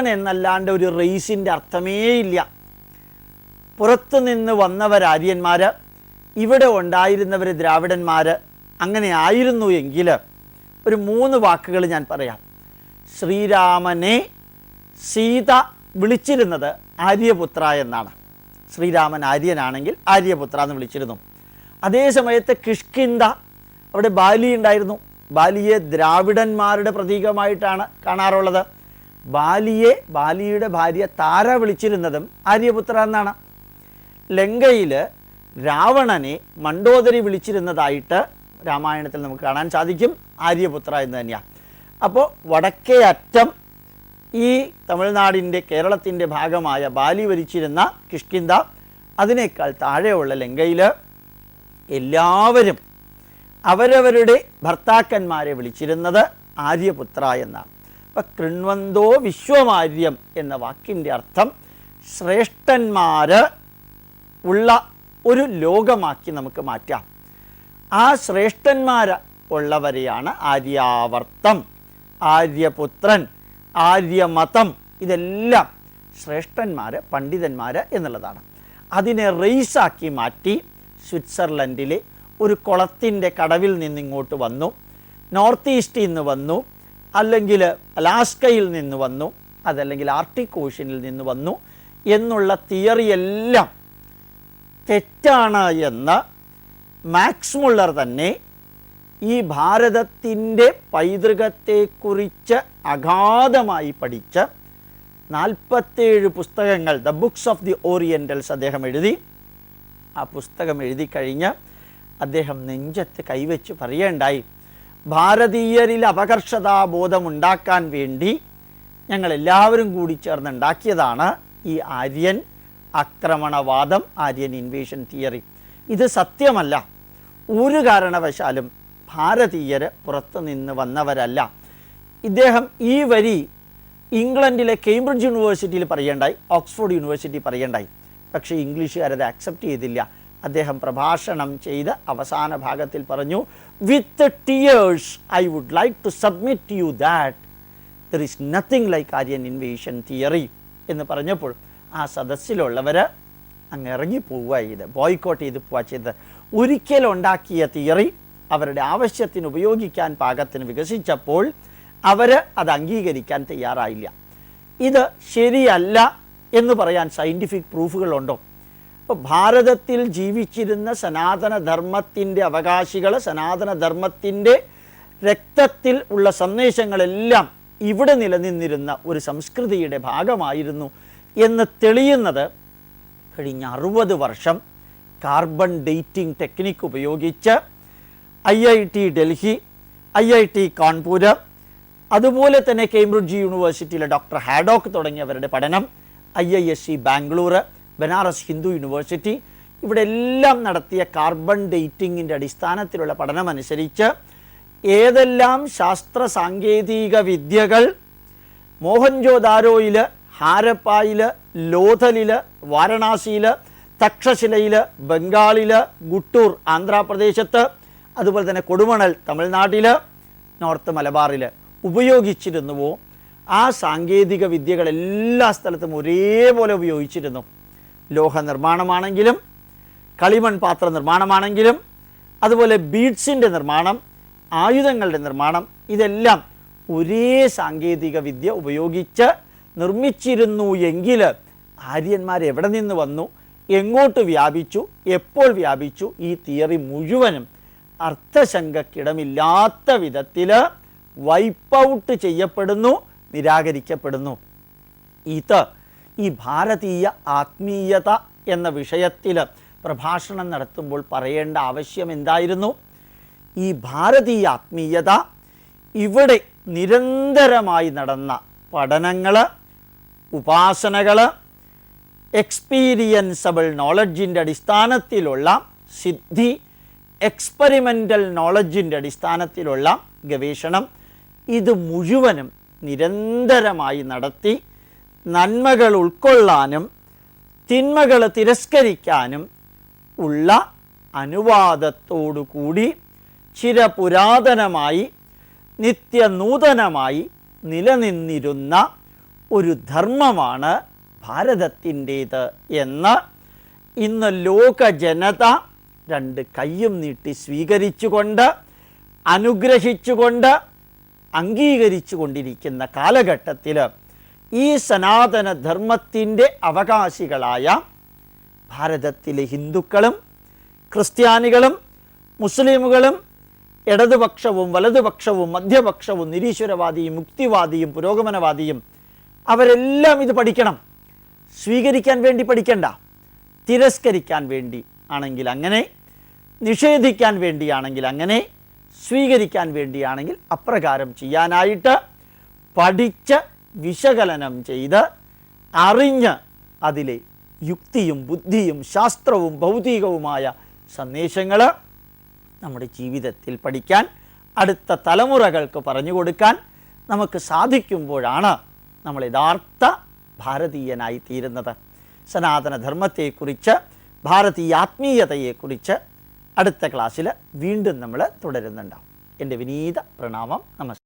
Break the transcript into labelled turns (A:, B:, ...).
A: എന്നല്ലാണ്ട് ഒരു റേസിൻ്റെ അർത്ഥമേ ഇല്ല. പുറത്തു നിന്ന് വന്നവർ ആര്യന്മാർ, ഇവിടെ ഉണ്ടായിരുന്നവർ ദ്രാവിഡന്മാർ. അങ്ങനെ ആയിരുന്നു എങ്കിൽ ഒരു 3 വാക്കുകൾ ഞാൻ പറയാം. ശ്രീരാമനെ സീത വിളിച്ചിരുന്നത് ആര്യപുത്ര എന്നാണ്. ശ്രീരാമൻ ആര്യനാണെങ്കിൽ ആര്യപുത്ര എന്ന് വിളിച്ചിരുന്നു. അതേ സമയത്ത് കിഷ്കിന്ധ, അവിടെ ബാലി ഉണ്ടായിരുന്നു. ബാലിയെ ദ്രാവിഡന്മാരുടെ പ്രതീകമായിട്ടാണ് കാണാറുള്ളത്. ബാലിയുടെ ഭാര്യ താര വിളിച്ചിരുന്നതും ആര്യപുത്ര എന്നാണ്. ലങ്കയിൽ രാവണനെ മണ്ഡോദരി വിളിച്ചിരുന്നതായിട്ട് രാമായണത്തിൽ നമുക്ക് കാണാൻ സാധിക്കും. ആര്യപുത്ര എന്ന് തന്നെയാണ്. അപ്പോൾ വടക്കേ അറ്റം ഈ തമിഴ്നാടിൻ്റെ കേരളത്തിൻ്റെ ഭാഗമായ ബാലി ഭരിച്ചിരുന്ന കിഷ്കിന്ധ, അതിനേക്കാൾ താഴെയുള്ള ലങ്കയിൽ എല്ലാവരും അവരവരുടെ ഭർത്താക്കന്മാരെ വിളിച്ചിരുന്നത് ആര്യപുത്ര എന്നാണ്. അപ്പം കൃണ്വന്തോ വിശ്വമാര്യം എന്ന വാക്കിൻ്റെ അർത്ഥം ശ്രേഷ്ഠന്മാർ ഉള്ള ഒരു ലോകമാക്കി നമുക്ക് മാറ്റാം. ആ ശ്രേഷ്ഠന്മാർ ഉള്ളവരെയാണ് ആര്യാവർത്തം, ആര്യപുത്രൻ, ആര്യമതം, ഇതെല്ലാം ശ്രേഷ്ഠന്മാർ, പണ്ഡിതന്മാർ എന്നുള്ളതാണ്. അതിനെ റേസാക്കി മാറ്റി സ്വിറ്റ്സർലൻഡിലെ ഒരു കുളത്തിൻ്റെ കടവിൽ നിന്നിങ്ങോട്ട് വന്നു, നോർത്ത് ഈസ്റ്റിൽ നിന്ന് വന്നു, അല്ലെങ്കിൽ അലാസ്കയിൽ നിന്ന് വന്നു, അതല്ലെങ്കിൽ ആർട്ടിക് ഓഷ്യനിൽ നിന്ന് വന്നു എന്നുള്ള തിയറിയെല്ലാം തെറ്റാണ് എന്ന് മാക്സ് മുള്ളർ തന്നെ ഈ ഭാരതത്തിൻ്റെ പൈതൃകത്തെക്കുറിച്ച് അഗാധമായി പഠിച്ച് 47 പുസ്തകങ്ങൾ, ദ ബുക്സ് ഓഫ് ദി ഓറിയൻ്റൽസ് അദ്ദേഹം എഴുതി. ആ പുസ്തകം എഴുതി കഴിഞ്ഞ് അദ്ദേഹം നെഞ്ചത്ത് കൈവച്ച് പറയേണ്ടായി, ഭാരതീയരിൽ അപകർഷതാബോധമുണ്ടാക്കാൻ വേണ്ടി ഞങ്ങളെല്ലാവരും കൂടി ചേർന്നുണ്ടാക്കിയതാണ് ഈ ആര്യൻ ആക്രമണവാദം, ആര്യൻ ഇൻവേഷൻ തിയറി. ഇത് സത്യമല്ല. ഒരു കാരണവശാലും ഭാരതീയർ പുറത്തു നിന്ന് വന്നവരല്ല. ഇദ്ദേഹം ഈ വരി ഇംഗ്ലണ്ടിലെ കേംബ്രിഡ്ജ് യൂണിവേഴ്സിറ്റിയിൽ പറയേണ്ടായി, ഓക്സ്ഫോർഡ് യൂണിവേഴ്സിറ്റി പറയേണ്ടായി. പക്ഷേ ഇംഗ്ലീഷുകാരത് അക്സെപ്റ്റ് ചെയ്തില്ല. അദ്ദേഹം പ്രഭാഷണം ചെയ്ത് അവസാന ഭാഗത്തിൽ പറഞ്ഞു, with tears I would like to submit to you that there is nothing like Aryan invasion theory എന്ന് പറഞ്ഞപ്പോൾ ആ സദസ്സിലുള്ളവർ അങ്ങ് ഇറങ്ങിപ്പോവുക ചെയ്ത്, ബോയ്ക്കോട്ട് ചെയ്ത് പോവുക ചെയ്ത്. ഒരിക്കലുണ്ടാക്കിയ തിയറി അവരുടെ ആവശ്യത്തിന് ഉപയോഗിക്കാൻ പാകത്തിന് വികസിച്ചപ്പോൾ അവർ അത് അംഗീകരിക്കാൻ തയ്യാറായില്ല. ഇത് ശരിയല്ല എന്ന് പറയാൻ സയൻറ്റിഫിക് പ്രൂഫുകളുണ്ടോ? ഇപ്പോൾ ഭാരതത്തിൽ ജീവിച്ചിരുന്ന സനാതനധർമ്മത്തിൻ്റെ അവകാശികൾ, സനാതനധർമ്മത്തിൻ്റെ രക്തത്തിൽ ഉള്ള സന്ദേശങ്ങളെല്ലാം ഇവിടെ നിലനിന്നിരുന്ന ഒരു സംസ്കൃതിയുടെ ഭാഗമായിരുന്നു എന്ന് തെളിയുന്നത് കഴിഞ്ഞ 60 വർഷം കാർബൺ ഡേറ്റിംഗ് ടെക്നിക്ക് ഉപയോഗിച്ച് IIT ഡൽഹി, IIT കാൺപൂർ, അതുപോലെ തന്നെ കേംബ്രിഡ്ജ് യൂണിവേഴ്സിറ്റിയിലെ ഡോക്ടർ ഹാഡോക്ക് തുടങ്ങിയവരുടെ പഠനം, IISc ബാംഗ്ലൂർ, ബനാറസ് ഹിന്ദു യൂണിവേഴ്സിറ്റി, ഇവിടെ എല്ലാം നടത്തിയ കാർബൺ ഡേറ്റിങ്ങിൻ്റെ അടിസ്ഥാനത്തിലുള്ള പഠനമനുസരിച്ച് ഏതെല്ലാം ശാസ്ത്ര സാങ്കേതിക വിദ്യകൾ മോഹൻജോദാരോയിൽ, ഹാരപ്പായിൽ, ലോഥലിൽ, വാരണാസിയിൽ, തക്ഷശിലയിൽ, ബംഗാളിൽ, ഗുട്ടൂർ ആന്ധ്രാപ്രദേശത്ത്, അതുപോലെ തന്നെ കൊടുമണൽ തമിഴ്നാട്ടിൽ, നോർത്ത് മലബാറിൽ ഉപയോഗിച്ചിരുന്നുവോ ആ സാങ്കേതിക വിദ്യകൾ എല്ലാ സ്ഥലത്തും ഒരേപോലെ ഉപയോഗിച്ചിരുന്നു. ലോഹ നിർമ്മാണമാണെങ്കിലും, കളിമൺ പാത്ര നിർമ്മാണമാണെങ്കിലും, അതുപോലെ ബീഡ്സിൻ്റെ നിർമ്മാണം, ആയുധങ്ങളുടെ നിർമ്മാണം, ഇതെല്ലാം ഒരേ സാങ്കേതിക വിദ്യ ഉപയോഗിച്ച് നിർമ്മിച്ചിരുന്നു എങ്കിൽ ആര്യന്മാർ എവിടെ നിന്ന് വന്നു, എങ്ങോട്ട് വ്യാപിച്ചു, എപ്പോൾ വ്യാപിച്ചു, ഈ തിയറി മുഴുവനും അർത്ഥശങ്കക്കിടമില്ലാത്ത വിധത്തിൽ വൈപ്പ് ഔട്ട് ചെയ്യപ്പെടുന്നു, നിരാകരിക്കപ്പെടുന്നു. ഇത് ഈ ഭാരതീയ ആത്മീയത എന്ന വിഷയത്തിൽ പ്രഭാഷണം നടത്തുമ്പോൾ പറയേണ്ട ആവശ്യം എന്തായിരുന്നു? ഈ ഭാരതീയ ആത്മീയത ഇവിടെ നിരന്തരമായി നടന്ന പഠനങ്ങൾ, ഉപാസനകൾ, എക്സ്പീരിയൻസബിൾ നോളജിൻ്റെ അടിസ്ഥാനത്തിലുള്ള സിദ്ധി, എക്സ്പെരിമെൻ്റൽ നോളജിൻ്റെ അടിസ്ഥാനത്തിലുള്ള ഗവേഷണം, ഇത് മുഴുവനും നിരന്തരമായി നടത്തി നന്മകൾ ഉൾക്കൊള്ളാനും തിന്മകൾ തിരസ്കരിക്കാനും ഉള്ള അനുവാദത്തോടു കൂടി ചിരപുരാതനമായി നിത്യനൂതനമായി നിലനിന്നിരുന്ന ഒരു ധർമ്മമാണ് ഭാരതത്തിൻ്റേത് എന്ന് ഇന്ന് ലോക ജനത രണ്ട് കൈയും നീട്ടി സ്വീകരിച്ചുകൊണ്ട് അനുഗ്രഹിച്ചുകൊണ്ട് അംഗീകരിച്ചു കൊണ്ടിരിക്കുന്ന കാലഘട്ടത്തിൽ ഈ സനാതനധർമ്മത്തിൻ്റെ അവകാശികളായ ഭാരതത്തിലെ ഹിന്ദുക്കളും ക്രിസ്ത്യാനികളും മുസ്ലിമുകളും ഇടതുപക്ഷവും വലതുപക്ഷവും മധ്യപക്ഷവും നിരീശ്വരവാദിയും മുക്തിവാദിയും പുരോഗമനവാദിയും അവരെല്ലാം ഇത് പഠിക്കണം. സ്വീകരിക്കാൻ വേണ്ടി പഠിക്കണ്ട, തിരസ്കരിക്കാൻ വേണ്ടി ആണെങ്കിൽ അങ്ങനെ, നിഷേധിക്കാൻ വേണ്ടിയാണെങ്കിൽ അങ്ങനെ, സ്വീകരിക്കാൻ വേണ്ടിയാണെങ്കിൽ അപ്രകാരം ചെയ്യാനായിട്ട് പഠിച്ച് വിശകലനം ചെയ്ത് അറിഞ്ഞ് അതിലെ യുക്തിയും ബുദ്ധിയും ശാസ്ത്രവും ഭൗതികവുമായ സന്ദേശങ്ങൾ നമ്മുടെ ജീവിതത്തിൽ പഠിക്കാൻ അടുത്ത തലമുറകൾക്ക് പറഞ്ഞു കൊടുക്കാൻ നമുക്ക് സാധിക്കുമ്പോഴാണ് നമ്മൾ യഥാർത്ഥ ഭാരതീയനായി തീരുന്നത്. സനാതനധർമ്മത്തെക്കുറിച്ച് ഭാരതീയ ആത്മീയതയെക്കുറിച്ച് അടുത്ത ക്ലാസ്സിൽ വീണ്ടും നമ്മൾ തുടരുന്നുണ്ടാവും. എൻ്റെ വിനീത പ്രണാമം. നമസ്കാരം.